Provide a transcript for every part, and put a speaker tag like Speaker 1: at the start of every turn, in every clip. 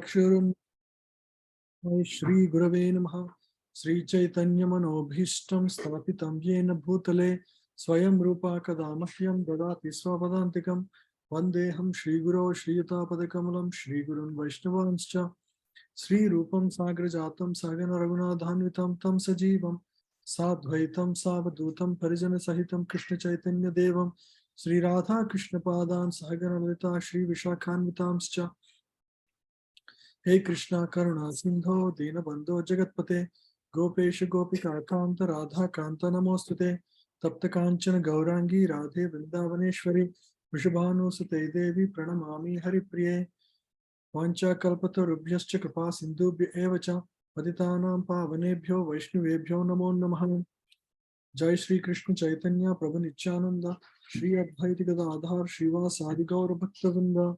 Speaker 1: Chakshurun Shri Gurave Namaha Sri Chaitanya Manobhishtam Sthapitam Yena Bhutale Swayam Rupa Kadamahyam Dadati Swapadantikam Vandeham Shri Guru Shri Yutapadakamalam Shri Gurun Vaishnavanscha Sri Rupam Sagrajatam Sagana Raghunadhanvitam Tam Sajivam Sadvaitam Savadutam Parijana Sahitam Krishna Chaitanya Devam Sri Radha Krishna Padan Sagana Lalita Shri Vishakhanvitamscha Hey Krishna Karuna Sindho Dina Bandho Jagatpate Gopesha Gopika Kanta Radha Kanta Namostute Tapta Kanchana Gaurangi Radhe Vrindavaneshwari Vrishabhanu Sute Devi Pranamami Haripriye Vancha Kalpatarubhyascha Kripa Sindhubhya Evacha Patitanam Pavanebhyo Vaishnavebhyo Namo Namaha Jai Shri Krishna Chaitanya Prabhu Nityananda Shri Advaita Gadadhar Srivasadi Gaura Bhaktavrinda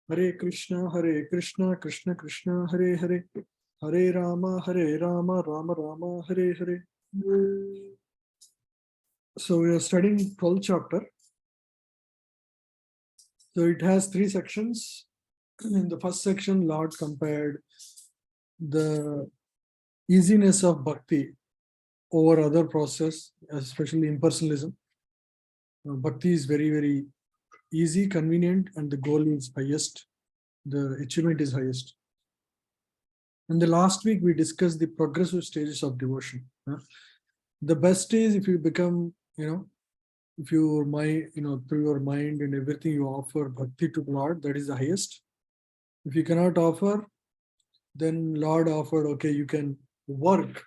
Speaker 1: Hare Krishna Krishna Krishna Hare Hare Hare Rama Rama Rama Hare Hare. So we are studying 12th chapter. So it has 3 sections. In the first section, Lord compared the easiness of bhakti over other process, especially impersonalism. Bhakti is very, very easy, convenient, and the goal is highest. The achievement is highest. And the last week we discussed the progressive stages of devotion. The best is if you become, if your mind, through your mind and everything you offer bhakti to Lord, that is the highest. If you cannot offer, then Lord offered, okay, you can work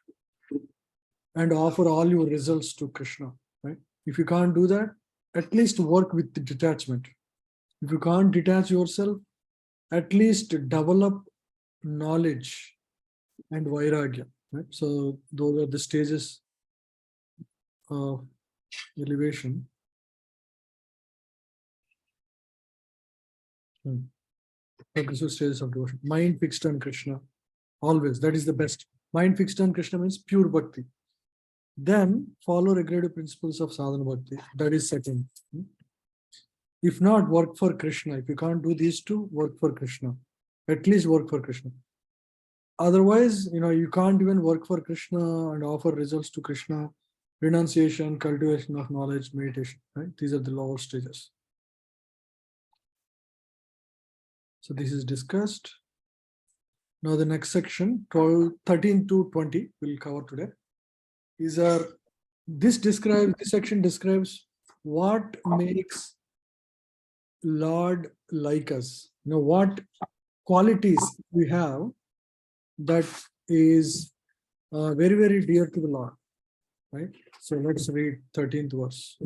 Speaker 1: and offer all your results to Krishna, right? If you can't do that, at least work with the detachment. If you can't detach yourself, at least develop knowledge and vairagya, right? So those are the stages of elevation. Progressive stages of devotion. Mind fixed on Krishna, always. That is the best. Mind fixed on Krishna means pure bhakti. Then follow regulative principles of sadhana bhakti. That is second. If not, work for Krishna. If you can't do these two, work for Krishna. At least work for Krishna. Otherwise, you can't even work for Krishna and offer results to Krishna. Renunciation, cultivation of knowledge, meditation. Right? These are the lower stages. So this is discussed. Now the next section, 13 to 20, we'll cover today. This section describes what makes Lord like us. What qualities we have that is very, very dear to the Lord. Right? So let's read 13th verse.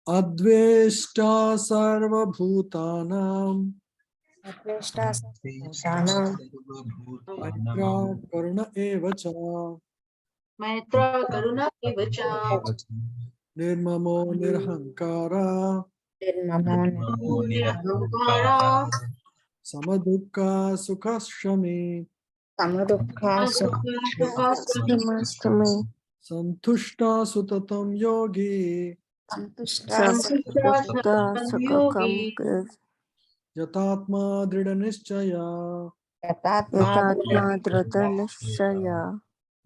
Speaker 1: Adveshta sarva bhutanam Maitra karuna evacha Nirmamo nirhankara Samadukha sukhashami Santushta sutatam yogi Yatatma drida nischaya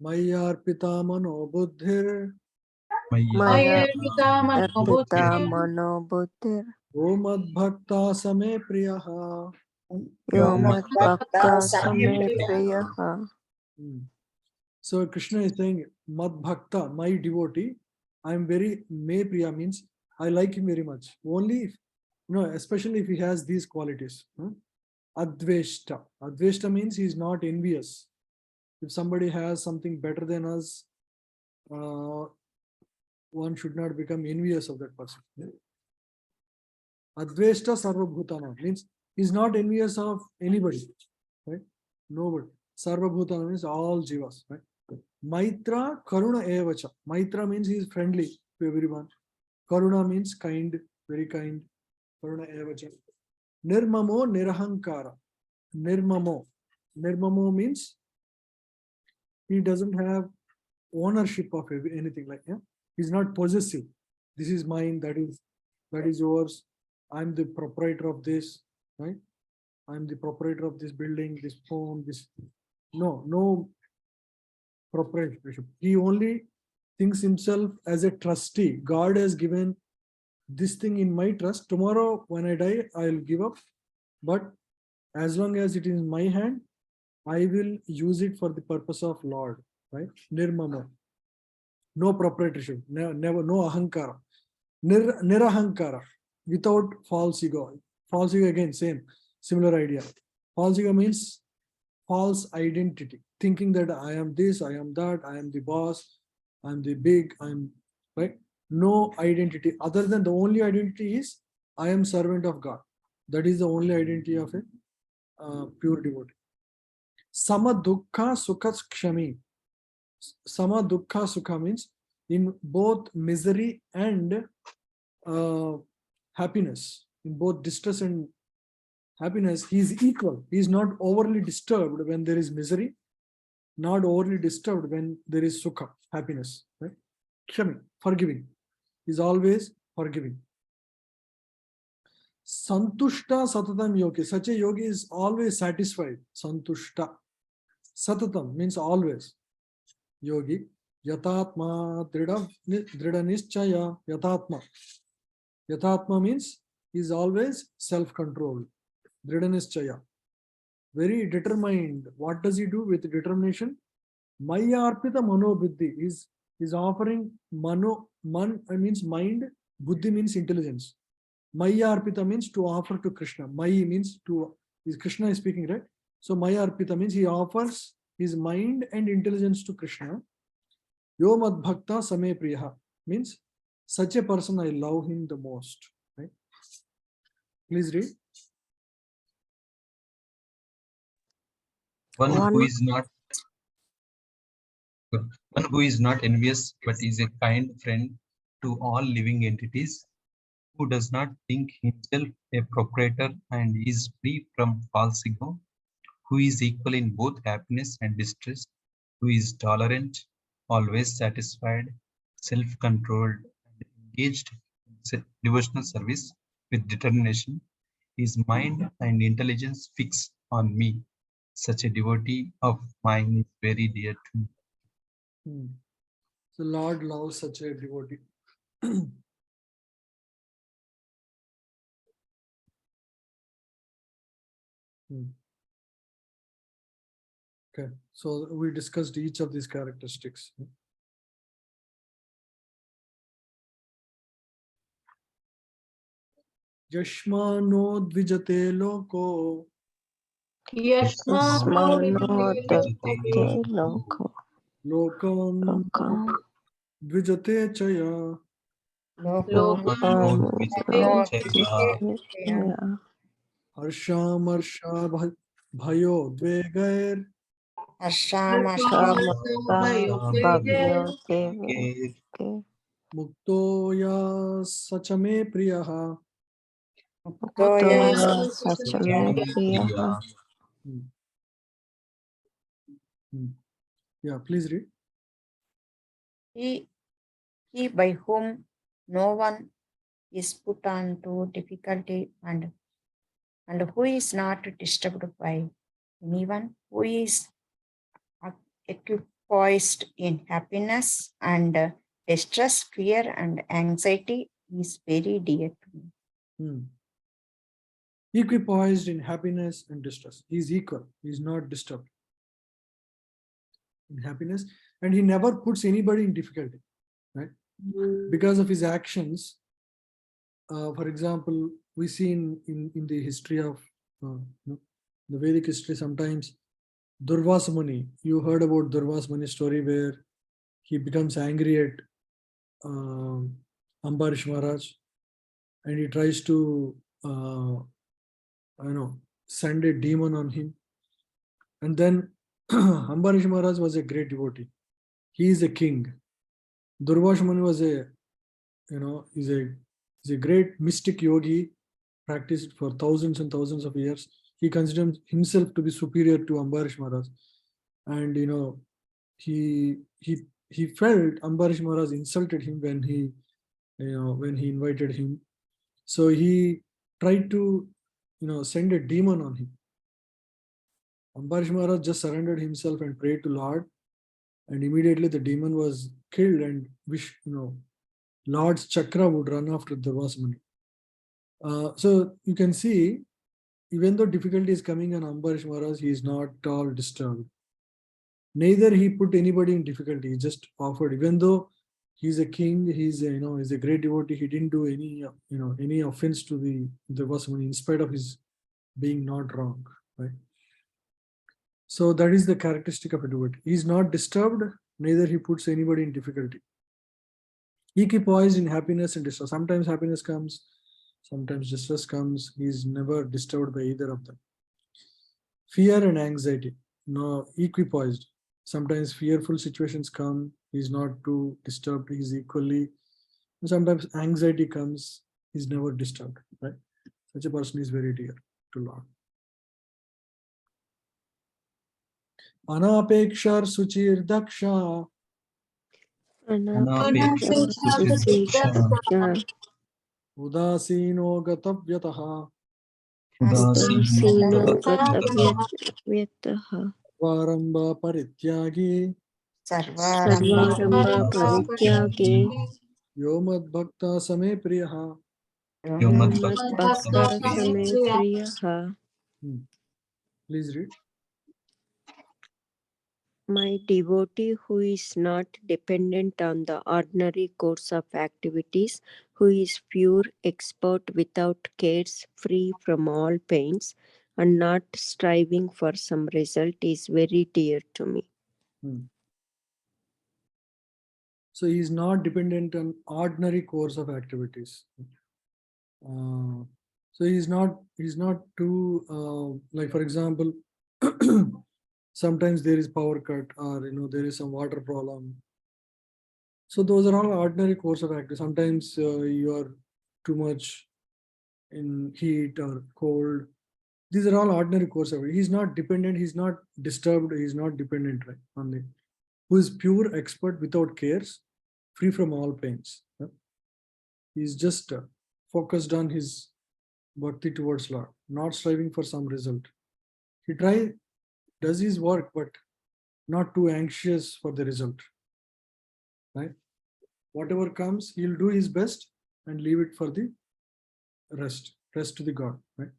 Speaker 1: Mayarpita mano buddhir Omad bhakta same priyaha. So Krishna is saying, Mad Bhakta, my devotee, I am very, me priya means I like him very much. Only if, especially if he has these qualities. Adveshta. Adveshta means he is not envious. If somebody has something better than us, one should not become envious of that person. Adveshta sarva bhutana means he is not envious of anybody, right? Nobody. Sarva bhutana means all jivas, right? Maitra karuna evacha. Maitra means he is friendly to everyone. Karuna means kind, very kind. Karuna evacha. Nirmamo nirahankara. Nirmamo. Nirmamo means he doesn't have ownership of anything, like he's not possessive. This is mine, that is yours. I'm the proprietor of this, right? I'm the proprietor of this building, this phone, this. No proprietorship. He only thinks himself as a trustee. God has given this thing in my trust. Tomorrow, when I die, I'll give up. But as long as it is in my hand, I will use it for the purpose of Lord, right? Nirmama. No proprietorship, never, no ahankara. Nirahankara, without false ego. False ego again, similar idea. False ego means false identity, thinking that I am this, I am that, I am the boss, I'm the big, I'm right. No identity other than the only identity is I am servant of God. That is the only identity of a pure devotee. Sama dukkha sukha kshami. Sama dukkha sukha means in both misery and happiness, in both distress and happiness, he is equal. He is not overly disturbed when there is misery, not overly disturbed when there is sukha, happiness. Right? Kshami, forgiving. He is always forgiving. Santushta satatam yogi. Such a yogi is always satisfied. Santushta. Satatam means always. Yogi. Yatatma drida nischaya. Yatatma. Yatatma means he is always self-controlled. Drida nischaya. Very determined. What does he do with determination? Maya arpita mano buddhi is offering man means mind, buddhi means intelligence. Maya arpita means to offer to Krishna. Maya means to, is Krishna is speaking, right? So Maya arpita means he offers his mind and intelligence to Krishna. Yo mad bhakta same priya means such a person I love him the most. Right? Please read.
Speaker 2: One who is not envious but is a kind friend to all living entities, who does not think himself a proprietor and is free from false ego, who is equal in both happiness and distress, who is tolerant, always satisfied, self-controlled, and engaged in devotional service with determination, his mind and intelligence fix on me. Such a devotee of mine is very dear to me.
Speaker 1: So Lord loves such a devotee. Okay, so we discussed each of these characteristics. Yashmano dvijate loko.
Speaker 3: Yasmano dvijate loko.
Speaker 1: Lokam dvijate chaya.
Speaker 3: Lokam dvijate chaya.
Speaker 1: Harshamarsha bhayo dvegair. Mukto ya sachame priyaha. Yeah, please read.
Speaker 4: He by whom no one is put on to difficulty and who is not disturbed by anyone, who is equipoised in happiness and distress, fear and anxiety is very dear to me.
Speaker 1: Equipoised in happiness and distress. He is equal. He is not disturbed in happiness, and he never puts anybody in difficulty, right? Because of his actions. For example, we see in the history of the Vedic history, sometimes Durvasa Muni, you heard about Durvasa Muni story where he becomes angry at Ambarish Maharaj, and he tries to send a demon on him. And then Ambarish Maharaj was a great devotee. He is a king. Durvasa Muni was is a great mystic yogi, practiced for thousands and thousands of years. He considered himself to be superior to Ambarish Maharaj, and he felt Ambarish Maharaj insulted him when he invited him. So he tried to, send a demon on him. Ambarish Maharaj just surrendered himself and prayed to Lord, and immediately the demon was killed, and Lord's chakra would run after Durvasmuni. So you can see, even though difficulty is coming on Ambarish Maharaj, he is not at all disturbed. Neither he put anybody in difficulty. He just offered, even though he's a king, he's a great devotee. He didn't do any offense to the Durvasmuni in spite of his being not wrong, right? So that is the characteristic of a devotee. He is not disturbed, neither he puts anybody in difficulty. Equipoised in happiness and distress. Sometimes happiness comes, sometimes distress comes. He is never disturbed by either of them. Fear and anxiety, no, equipoised. Sometimes fearful situations come, he is not too disturbed, he is equally. Sometimes anxiety comes, he is never disturbed, right? Such a person is very dear to Lord. Anapekshar Suchir Daksha. Udasino Gatavyataha. Varamba Parityagi.
Speaker 3: Sarvaramba Parityage
Speaker 1: Yomad Bhakta Same Priyaha.
Speaker 3: Bhakta Same Priyaha.
Speaker 1: Please read.
Speaker 3: My devotee who is not dependent on the ordinary course of activities, who is pure, expert, without cares, free from all pains, and not striving for some result, is very dear to me.
Speaker 1: So he is not dependent on ordinary course of activities. So he's not too like, for example, sometimes there is power cut, or there is some water problem. So those are all ordinary course of activity. Sometimes you are too much in heat or cold. These are all ordinary course of it. He's not dependent, he's not disturbed, he's not dependent, right, on the who is pure, expert, without cares, free from all pains. Yeah? He's just focused on his bhakti towards Lord, not striving for some result. He does his work, but not too anxious for the result. Right? Whatever comes, he'll do his best and leave it for the rest to the God. Right?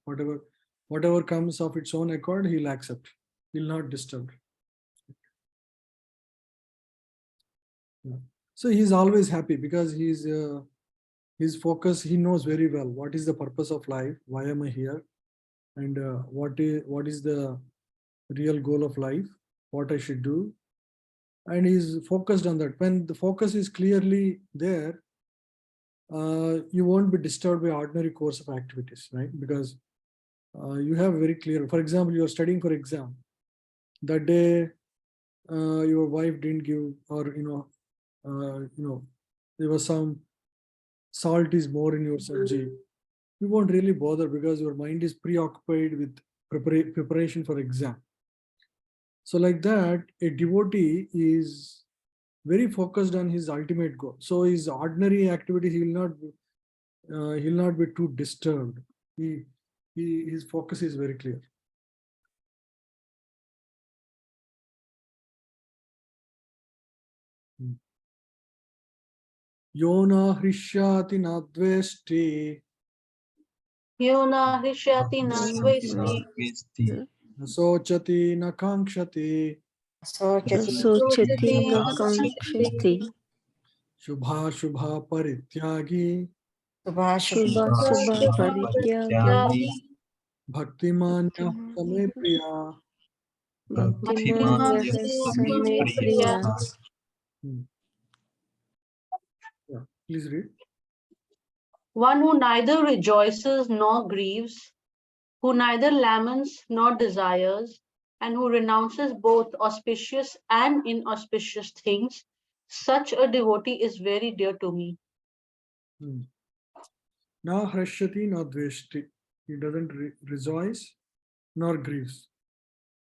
Speaker 1: Whatever comes of its own accord, he'll accept. He'll not disturb. Yeah. So he's always happy because his focus. He knows very well what is the purpose of life. Why am I here? And what is the real goal of life? What I should do? And he's focused on that. When the focus is clearly there, you won't be disturbed by ordinary course of activities, right? Because you have very clear. For example, you are studying for exam. That day, your wife didn't give, or there was some salt is more in your sabji. You won't really bother because your mind is preoccupied with preparation for exam. So like that, a devotee is very focused on his ultimate goal. So his ordinary activity, he'll not be too disturbed. His focus is very clear. Yona hrishyati nadvesti.
Speaker 5: Yona hrishyati nandvesti.
Speaker 1: Sochati na kankshati.
Speaker 3: Sochati na kankshati.
Speaker 1: Shubha shubha parityagi.
Speaker 3: Shubha shubha parityagi.
Speaker 1: Bhaktimanya same priya.
Speaker 3: Bhaktimanya same priya.
Speaker 1: Yeah, please read.
Speaker 5: One who neither rejoices nor grieves, who neither laments nor desires, and who renounces both auspicious and inauspicious things, such a devotee is very dear to me.
Speaker 1: Na hrashyati na dveshti. He doesn't rejoice nor grieves.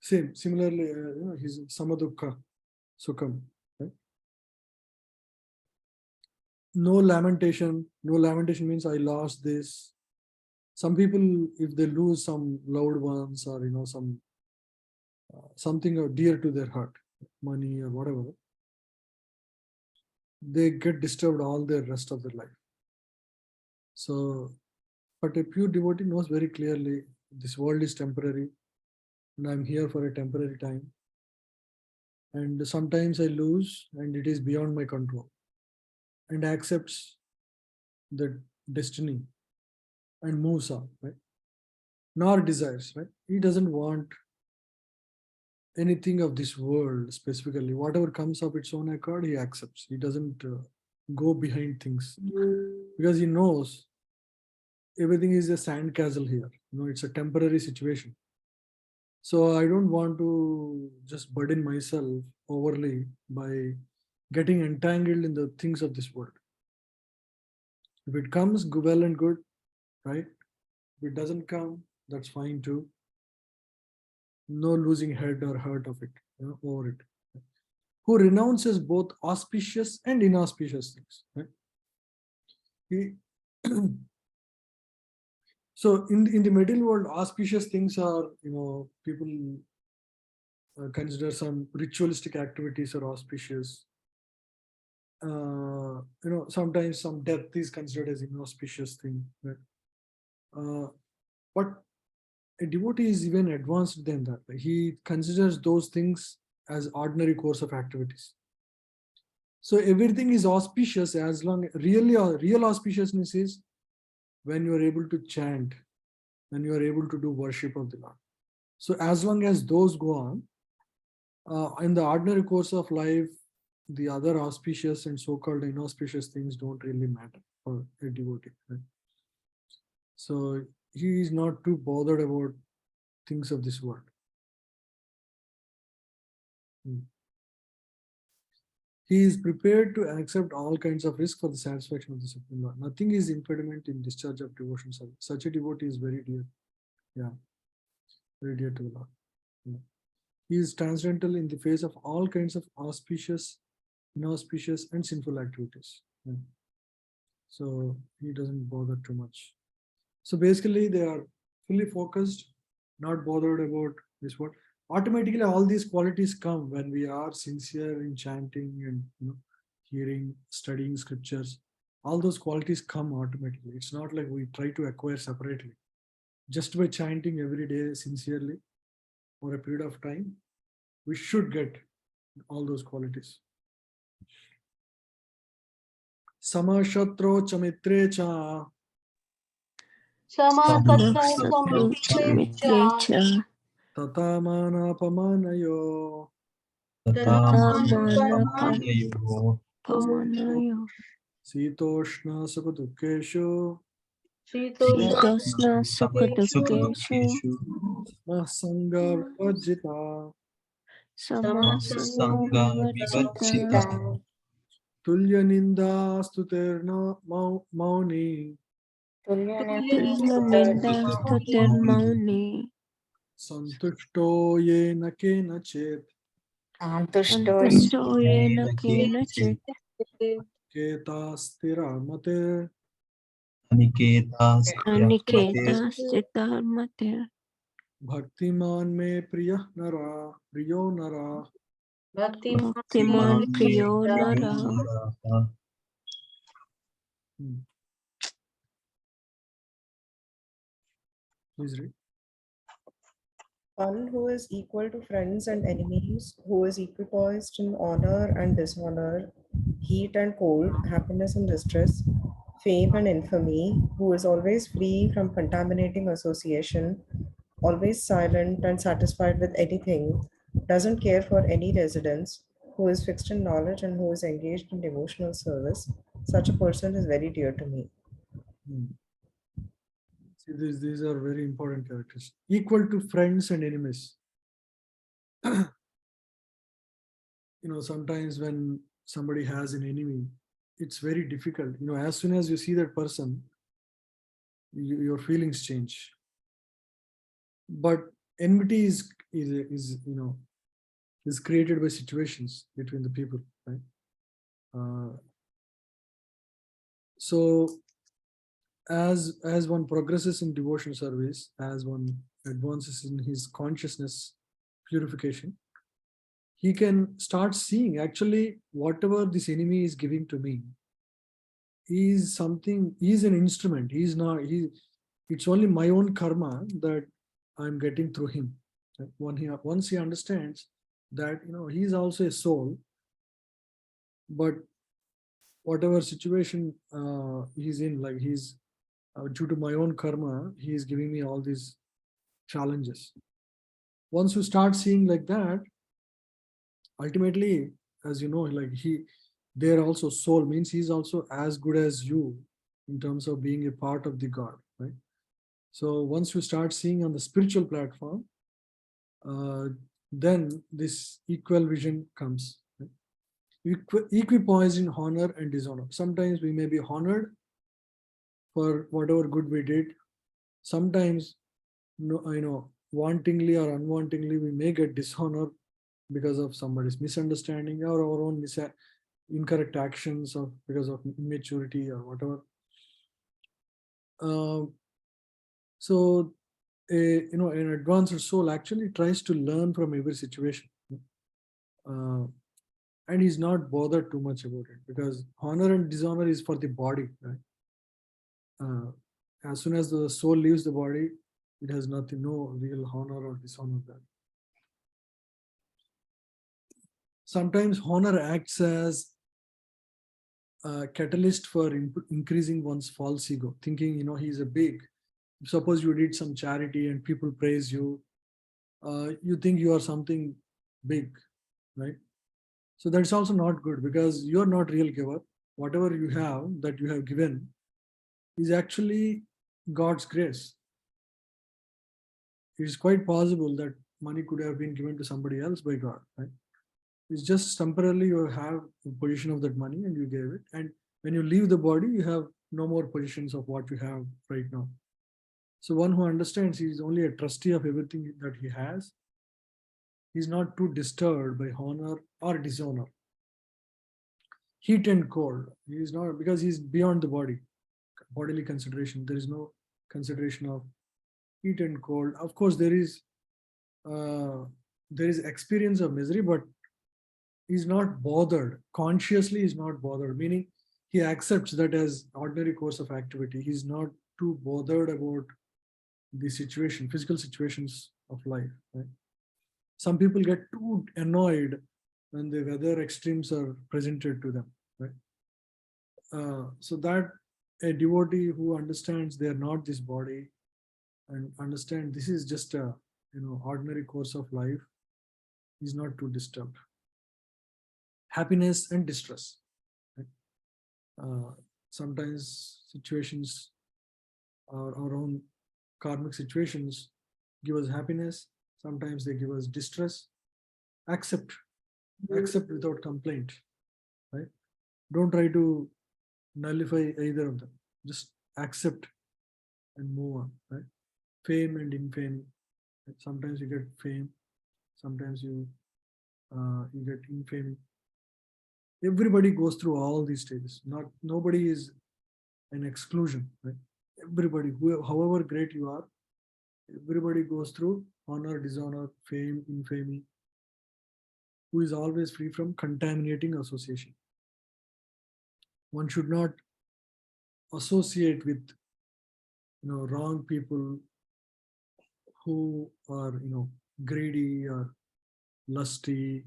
Speaker 1: Similarly, his samadukha, sukham. Right? No lamentation. No lamentation means I lost this. some people, if they lose some loved ones or something dear to their heart, money or whatever, they get disturbed all the rest of their life. So, but a pure devotee knows very clearly this world is temporary and I'm here for a temporary time. And sometimes I lose and it is beyond my control, and accepts the destiny and moves on, right? Nor desires, right? He doesn't want anything of this world specifically. Whatever comes of its own accord, he accepts. He doesn't go behind things because he knows everything is a sandcastle here. It's a temporary situation. So I don't want to just burden myself overly by getting entangled in the things of this world. If it comes, well and good, right? If it doesn't come, that's fine too. No losing head or hurt of it, over it. Who renounces both auspicious and inauspicious things, right? He so in the material world, auspicious things are, people consider some ritualistic activities are auspicious. Sometimes some death is considered as inauspicious thing, right? But a devotee is even advanced than that. He considers those things as ordinary course of activities. So everything is auspicious as long real auspiciousness is when you are able to chant, when you are able to do worship of the Lord. So as long as those go on, in the ordinary course of life, the other auspicious and so-called inauspicious things don't really matter for a devotee, right? So he is not too bothered about things of this world. He is prepared to accept all kinds of risk for the satisfaction of the Supreme Lord. Nothing is impediment in discharge of devotion service. Such a devotee is very dear. Yeah, very dear to the Lord. Yeah. He is transcendental in the face of all kinds of auspicious, inauspicious, and sinful activities. Yeah. So he doesn't bother too much. So basically, they are fully focused, not bothered about this world. Automatically, all these qualities come when we are sincere in chanting and hearing, studying scriptures. All those qualities come automatically. It's not like we try to acquire separately. Just by chanting every day sincerely for a period of time, we should get all those qualities. Samashatro chamitre cha tata manapamanayo Sitoshna Sukadukeshu
Speaker 3: Shitosna Sukadukeshu
Speaker 1: Mahsanga Vajita
Speaker 3: Samasanga Vivarjita
Speaker 1: Tulya Ninda Stuterna Mauni
Speaker 3: Tulyaninda Stutirmauni
Speaker 1: Santushto Yena Kenachit
Speaker 3: Santusto Yena Kenachit
Speaker 1: Keta Stira Mate
Speaker 2: Aniketa
Speaker 3: Aniketa Siddharmate
Speaker 1: Bhaktiman Me Priya Nara Priyo Nara
Speaker 3: Bhaktiman Priyo Nara.
Speaker 1: Please read.
Speaker 6: One who is equal to friends and enemies, who is equipoised in honor and dishonor, heat and cold, happiness and distress, fame and infamy, who is always free from contaminating association, always silent and satisfied with anything, doesn't care for any residence, who is fixed in knowledge and who is engaged in devotional service, such a person is very dear to me.
Speaker 1: See, these are very important characters. Equal to friends and enemies. Sometimes when somebody has an enemy, it's very difficult. As soon as you see that person, your feelings change. But enmity is created by situations between the people, right? So as one progresses in devotion service, as one advances in his consciousness purification, he can start seeing actually whatever this enemy is giving to me is something, he's an instrument. He's not, it's only my own karma that I'm getting through him. Once he understands that, he's also a soul, but whatever situation he's in, like he's due to my own karma, he is giving me all these challenges. Once you start seeing like that, ultimately, as you know, like they're also soul, means he's also as good as you in terms of being a part of the God, right? So once you start seeing on the spiritual platform, then this equal vision comes. Right? Equipoise in honor and dishonor. Sometimes we may be honored for whatever good we did. Sometimes, wantingly or unwantingly, we may get dishonor because of somebody's misunderstanding or our own incorrect actions, or because of immaturity or whatever. So an advanced soul actually tries to learn from every situation, and he's not bothered too much about it, because honor and dishonor is for the body, right? As soon as the soul leaves the body, it has nothing, no real honor or dishonor there. Sometimes honor acts as a catalyst for increasing one's false ego, thinking, he's a big. Suppose you did some charity and people praise you, you think you are something big, right? So that's also not good, because you're not real giver. Whatever you have that you have given is actually God's grace. It is quite possible that money could have been given to somebody else by God, right? It's just temporarily you have the position of that money and you gave it. And when you leave the body, you have no more positions of what you have right now. So one who understands he is only a trustee of everything that he has, he's not too disturbed by honor or dishonor. Heat and cold, he is not, because he's beyond the body, bodily consideration. There is no consideration of heat and cold. Of course, there is experience of misery, but he's not bothered. Consciously, he's not bothered, meaning he accepts that as ordinary course of activity. He's not too bothered about the situation, physical situations of life. Right? Some people get too annoyed when the weather extremes are presented to them. Right? So that a devotee who understands they are not this body and understand this is just a ordinary course of life, is not too disturbed. Happiness and distress. Right? Sometimes situations, our own karmic situations, give us happiness. Sometimes they give us distress. Accept without complaint. Right? Don't try to nullify either of them. Just accept and move on. Right? Fame and infamy. Right? Sometimes you get fame. Sometimes you get infamy. Everybody goes through all these stages. Nobody is an exclusion. Right? Everybody, however great you are, everybody goes through honor, dishonor, fame, infamy. Who is always free from contaminating association. One should not associate with wrong people who are greedy or lusty.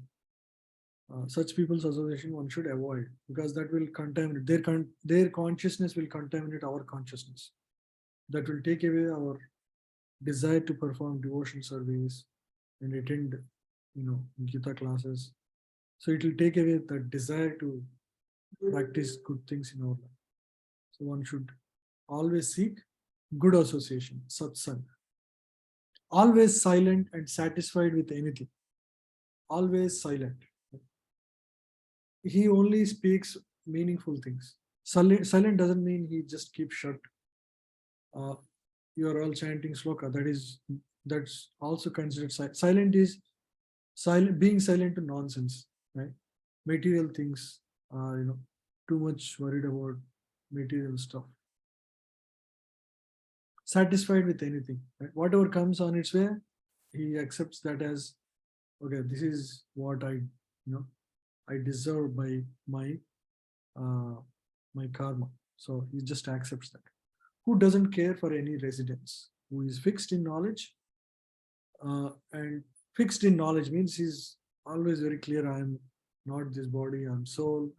Speaker 1: Such people's association one should avoid, because that will contaminate their consciousness, will contaminate our consciousness. That will take away our desire to perform devotion service and attend Gita classes. So it will take away that desire to practice good things in our life. So one should always seek good association, satsang. Always silent and satisfied with anything. Always silent. He only speaks meaningful things. Silent doesn't mean he just keeps shut. You are all chanting sloka. That's also considered silent. Is silent, being silent to nonsense, right? Material things, too much worried about material stuff. satisfied with anything. Right? Whatever comes on its way, he accepts that as, okay, this is what I deserve by my my karma. So he just accepts that. Who doesn't care for any residence? Who is fixed in knowledge? And fixed in knowledge means he's always very clear. I am not this body. I'm soul.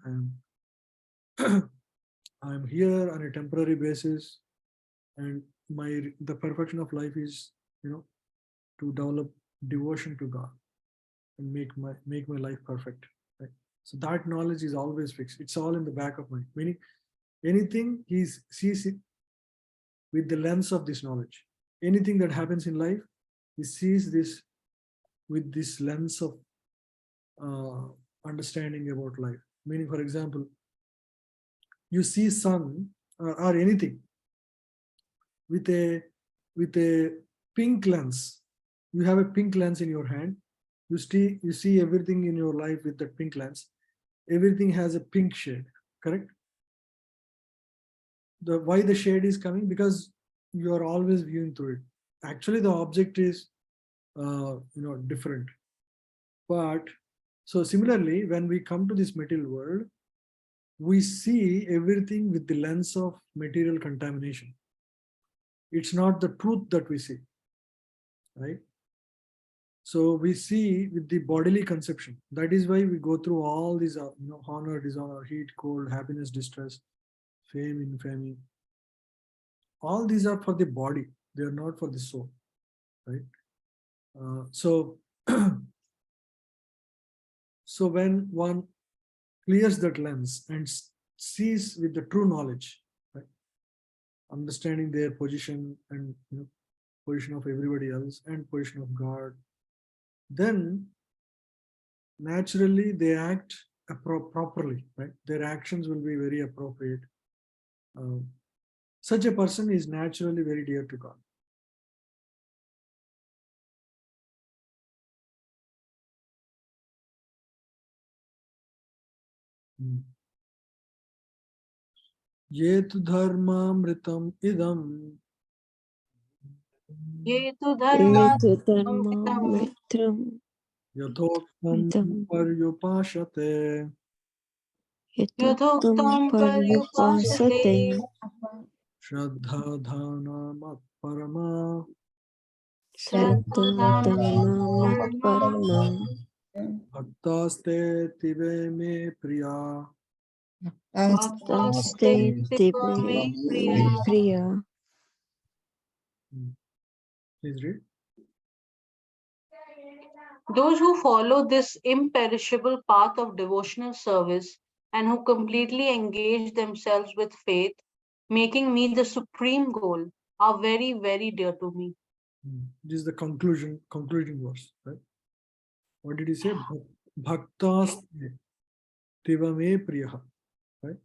Speaker 1: I'm here on a temporary basis, and the perfection of life is to develop devotion to God and make my life perfect. Right? So that knowledge is always fixed. It's all in the back of mind. Meaning anything he sees it with the lens of this knowledge. Anything that happens in life, he sees this with this lens of understanding about life. Meaning, for example, you see sun or anything with a pink lens. You have a pink lens in your hand. You see everything in your life with that pink lens. Everything has a pink shade, correct? Why the shade is coming? Because you are always viewing through it. Actually, the object is different. But so similarly, when we come to this material world, we see everything with the lens of material contamination. It's not the truth that we see, right? So we see with the bodily conception. That is why we go through all these, honor, dishonor, heat, cold, happiness, distress, fame, infamy. All these are for the body. They are not for the soul, right? So when one clears that lens and sees with the true knowledge, right, understanding their position and position of everybody else and position of God, then naturally they act properly, right? Their actions will be very appropriate. Such a person is naturally very dear to God. Ye tu dharmamritam idam
Speaker 5: Ye tu
Speaker 3: Etu
Speaker 5: dharma
Speaker 3: dharmamritram
Speaker 1: yathoktam
Speaker 3: idam
Speaker 1: paryupashate
Speaker 3: yatoktam
Speaker 5: yadhoktam
Speaker 3: paryupasate
Speaker 5: paryupasate
Speaker 1: Shraddha dhana mat parama
Speaker 3: Shraddha Parama
Speaker 1: bhaktaste tive me priya.
Speaker 3: Bhaktaste Dive Me Priya.
Speaker 1: Please read.
Speaker 5: Those who follow this imperishable path of devotional service and who completely engage themselves with faith, making me the supreme goal, are very, very dear to me.
Speaker 1: This is the conclusion, concluding verse, right? What did he say? Bhaktas tivame priya, right?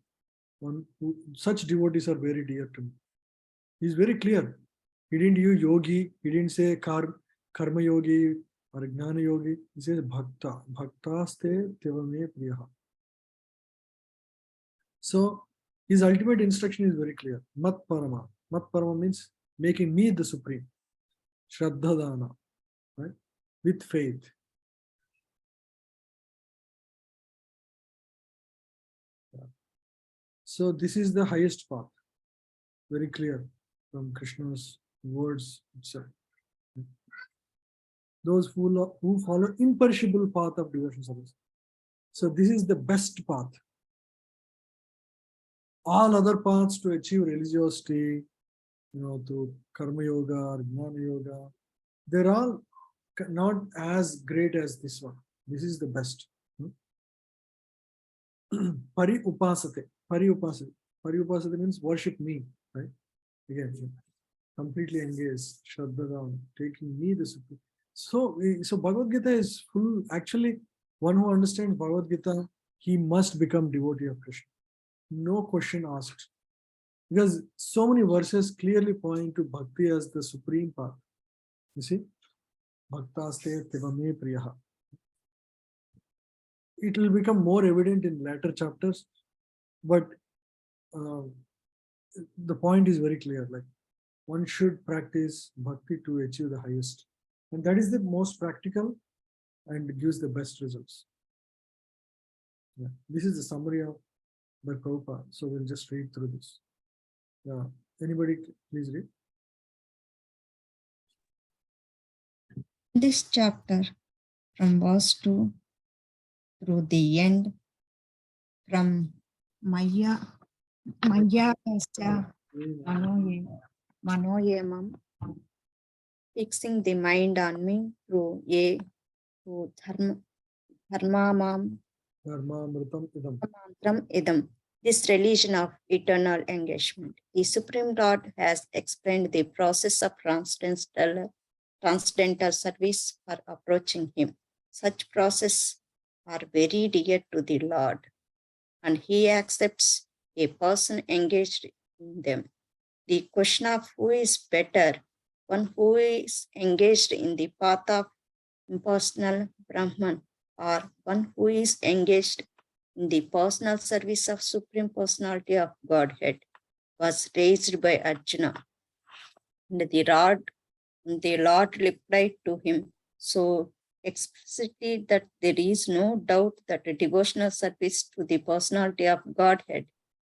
Speaker 1: Such devotees are very dear to me. He's very clear. He didn't use yogi. He didn't say karma yogi or jnana yogi. He says bhakta. Bhaktaste tivame priya. So his ultimate instruction is very clear. Mat parama. Mat parama means making me the supreme. Shraddha dana, right? With faith. So this is the highest path. Very clear from Krishna's words itself. Those who follow imperishable path of devotion service. So this is the best path. All other paths to achieve religiosity, to karma yoga or jnana yoga, they're all not as great as this one. This is the best. Pari upasate. Pari upasate. Pari upasate means worship me, right? Again, completely engaged, Shraddha, taking me the supreme. So Bhagavad Gita is full. Actually, one who understands Bhagavad Gita, he must become devotee of Krishna. No question asked. Because so many verses clearly point to bhakti as the supreme path. You see? Bhaktaste tivame priyaha. It will become more evident in later chapters, but the point is very clear. Like one should practice bhakti to achieve the highest. And that is the most practical and gives the best results. Yeah. This is the summary of by Prabhupada. So we'll just read through this. Yeah. Anybody please read?
Speaker 4: This chapter, from verse 2 through the end, from Maya Kasya Manoyamam, fixing the mind on me through to Dharmamam
Speaker 1: Dharmamritam idam.
Speaker 4: Mantram Idam, this religion of eternal engagement. The Supreme Lord has explained the process of transcendental service for approaching Him. Such processes are very dear to the Lord, and He accepts a person engaged in them. The question of who is better, one who is engaged in the path of impersonal Brahman, or one who is engaged in the personal service of Supreme Personality of Godhead, was raised by Arjuna. And the Lord replied to him so explicitly that there is no doubt that a devotional service to the personality of Godhead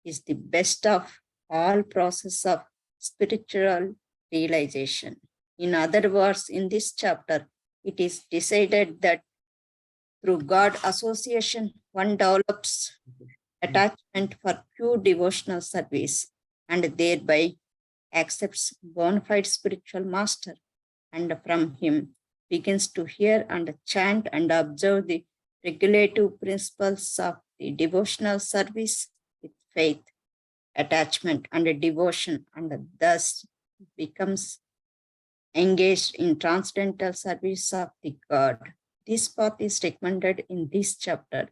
Speaker 4: is the best of all process of spiritual realization. In other words, in this chapter, it is decided that through God association, one develops attachment for pure devotional service and thereby accepts bona fide spiritual master, and from him begins to hear and chant and observe the regulative principles of the devotional service with faith, attachment, and devotion, and thus becomes engaged in transcendental service of the God. This path is recommended in this chapter.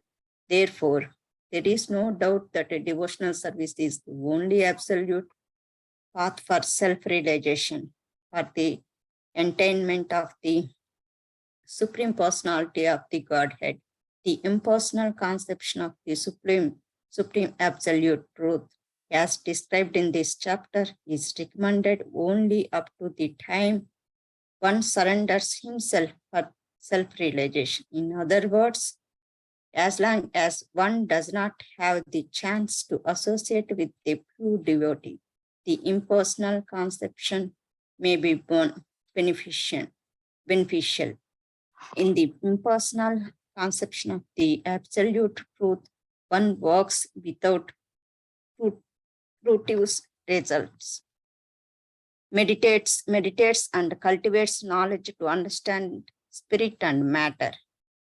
Speaker 4: Therefore, there is no doubt that a devotional service is the only absolute path for self-realization, for the attainment of the Supreme Personality of the Godhead. The impersonal conception of the Supreme Absolute Truth, as described in this chapter, is recommended only up to the time one surrenders himself for self-realization. In other words, as long as one does not have the chance to associate with a pure devotee, the impersonal conception may be beneficial. In the impersonal conception of the absolute truth, one works without fruitive results, meditates and cultivates knowledge to understand spirit and matter.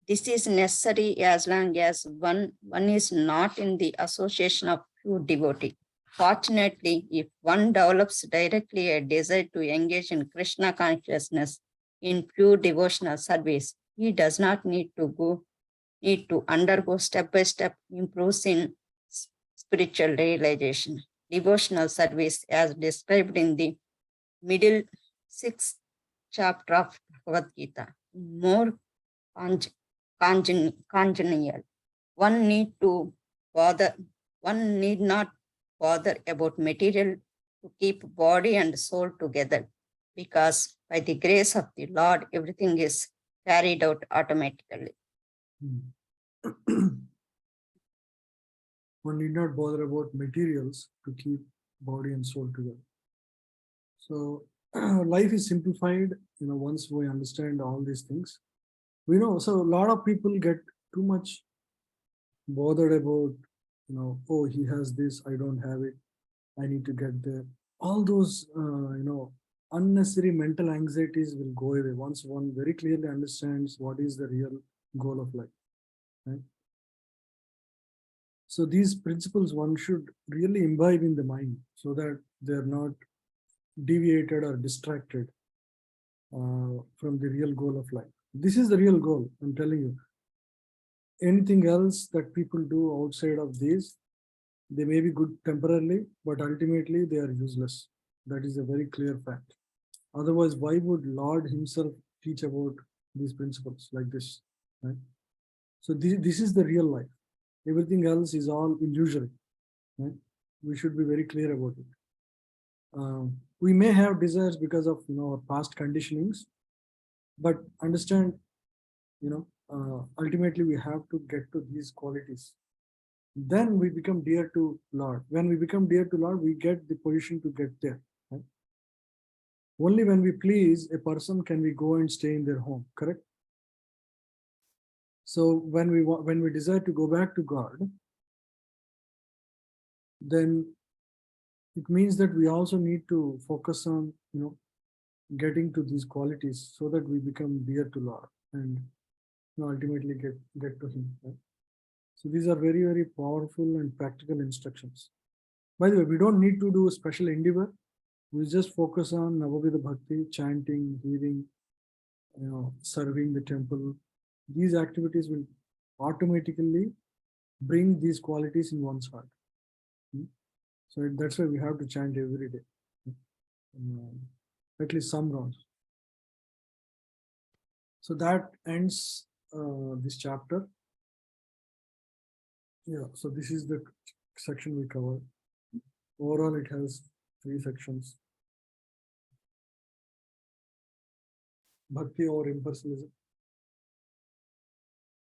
Speaker 4: This is necessary as long as one is not in the association of pure devotee. Fortunately, if one develops directly a desire to engage in Krishna consciousness in pure devotional service, he does not need to undergo step-by-step improvements in spiritual realization. Devotional service, as described in the middle 6th chapter of Bhagavad Gita, more congenial. One need not bother about material to keep body and soul together, because by the grace of the Lord, everything is carried out automatically.
Speaker 1: One need not bother about materials to keep body and soul together. So life is simplified, once we understand all these things. We know, so a lot of people get too much bothered about, oh, he has this, I don't have it, I need to get there. All those, unnecessary mental anxieties will go away once one very clearly understands what is the real goal of life. Right? So these principles one should really imbibe in the mind so that they're not deviated or distracted from the real goal of life. This is the real goal, I'm telling you. Anything else that people do outside of these, they may be good temporarily, but ultimately they are useless. That is a very clear fact. Otherwise, why would Lord himself teach about these principles like this? Right? So this is the real life. Everything else is all illusory. Right? We should be very clear about it. we may have desires because of our past conditionings, but understand, ultimately we have to get to these qualities. Then we become dear to Lord. When we become dear to Lord, we get the position to get there. Right? Only when we please a person can we go and stay in their home. Correct? So when we desire to go back to God, then it means that we also need to focus on getting to these qualities so that we become dear to Lord and ultimately get to Him. Right? So these are very, very powerful and practical instructions. By the way, we don't need to do a special endeavor. We just focus on Navavida Bhakti, chanting, hearing, serving the temple. These activities will automatically bring these qualities in one's heart. So that's why we have to chant every day, at least some rounds. So that ends this chapter. Yeah, so this is the section we covered. Overall, it has 3 sections. Bhakti or impersonalism.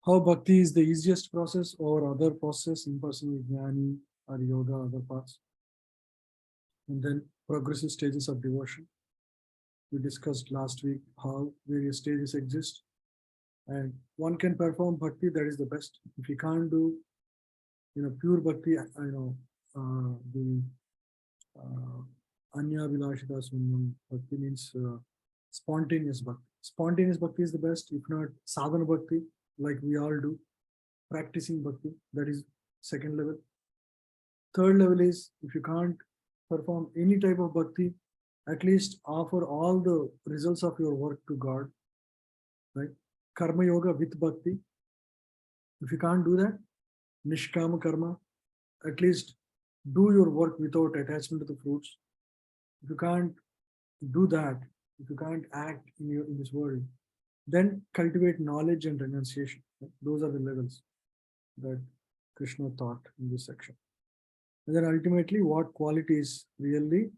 Speaker 1: How bhakti is the easiest process or other process, impersonal jnani or yoga, other parts. And then progressive stages of devotion. We discussed last week how various stages exist. And one can perform bhakti, that is the best. If you can't do, pure bhakti, the Anya Vilashita Sunyam bhakti means spontaneous bhakti. Spontaneous bhakti is the best. If not, sadhana bhakti, like we all do, practicing bhakti, that is second level. Third level is if you can't perform any type of bhakti, at least offer all the results of your work to God, right? Karma yoga with bhakti. If you can't do that, nishkama karma, at least do your work without attachment to the fruits. If you can't do that, if you can't act in this world, then cultivate knowledge and renunciation. Those are the levels that Krishna taught in this section. And then ultimately, what qualities really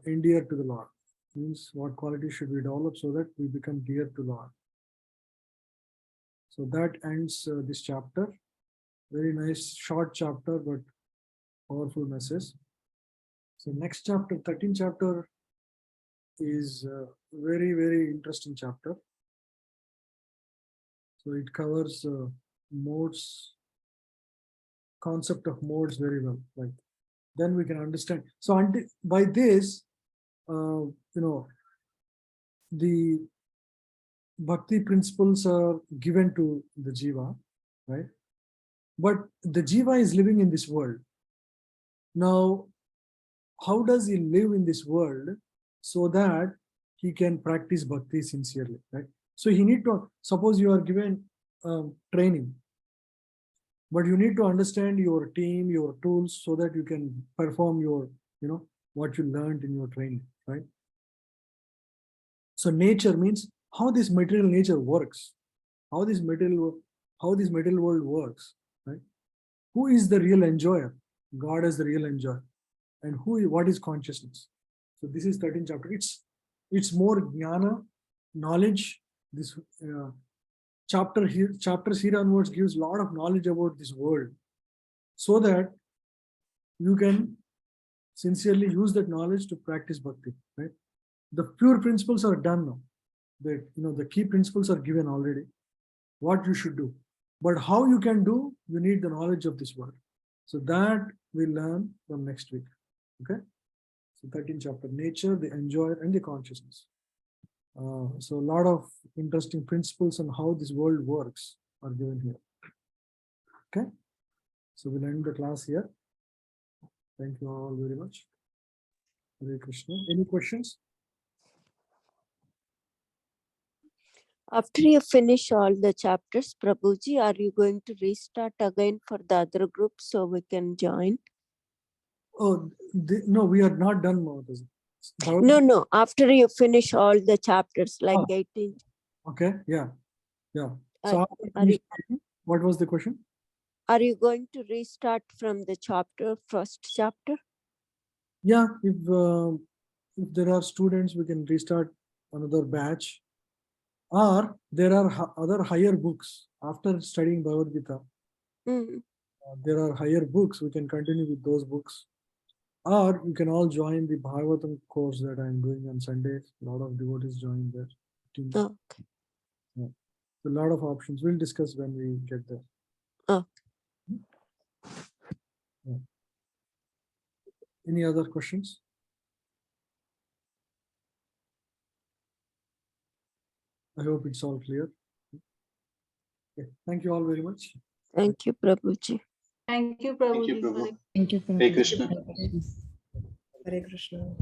Speaker 1: endear to the Lord? Means what qualities should we develop so that we become dear to Lord? So that ends this chapter. Very nice short chapter, but powerful message. So next chapter, 13th chapter, is a very, very interesting chapter. So it covers modes, concept of modes very well. Like then we can understand. So until by this, the bhakti principles are given to the jiva, right? But the jiva is living in this world. Now, how does he live in this world so that he can practice bhakti sincerely, right? So he need to, suppose you are given training, but you need to understand your team, your tools, so that you can perform your, what you learned in your training, right? So nature means how this material nature works, how this material world works, right? Who is the real enjoyer? God is the real enjoyer. And what is consciousness? So this is 13th chapter. It's more jnana, knowledge. This chapters here onwards gives a lot of knowledge about this world, so that you can sincerely use that knowledge to practice bhakti, right? The pure principles are done now. The key principles are given already, what you should do. But how you can do, you need the knowledge of this world. So that we'll learn from next week. Okay? So 13th chapter, nature, the enjoyer, and the consciousness. So a lot of interesting principles on how this world works are given here. Okay? So we'll end the class here. Thank you all very much. Hare Krishna. Any questions?
Speaker 3: After you finish all the chapters, Prabhuji, are you going to restart again for the other groups so we can join?
Speaker 1: Oh, no, we are not done now.
Speaker 3: No. After you finish all the chapters, like 18.
Speaker 1: Okay, yeah. So what was the question?
Speaker 3: Are you going to restart from the first chapter?
Speaker 1: Yeah, if there are students, we can restart another batch. Or there are other higher books after studying Bhagavad Gita.
Speaker 3: Mm.
Speaker 1: There are higher books. We can continue with those books. Or you can all join the Bhagavatam course that I'm doing on Sundays. A lot of devotees join there.
Speaker 3: Okay.
Speaker 1: A lot of options. We'll discuss when we get there.
Speaker 3: Okay.
Speaker 1: Yeah. Any other questions? I hope it's all clear. Okay. Thank you all very much.
Speaker 3: Thank you, Prabhuji.
Speaker 5: Thank you,
Speaker 7: Thank you,
Speaker 5: Prabhuji.
Speaker 7: Prabhu.
Speaker 4: Thank you,
Speaker 7: Hare
Speaker 4: Prabhu.
Speaker 7: Krishna.
Speaker 6: Hare Krishna.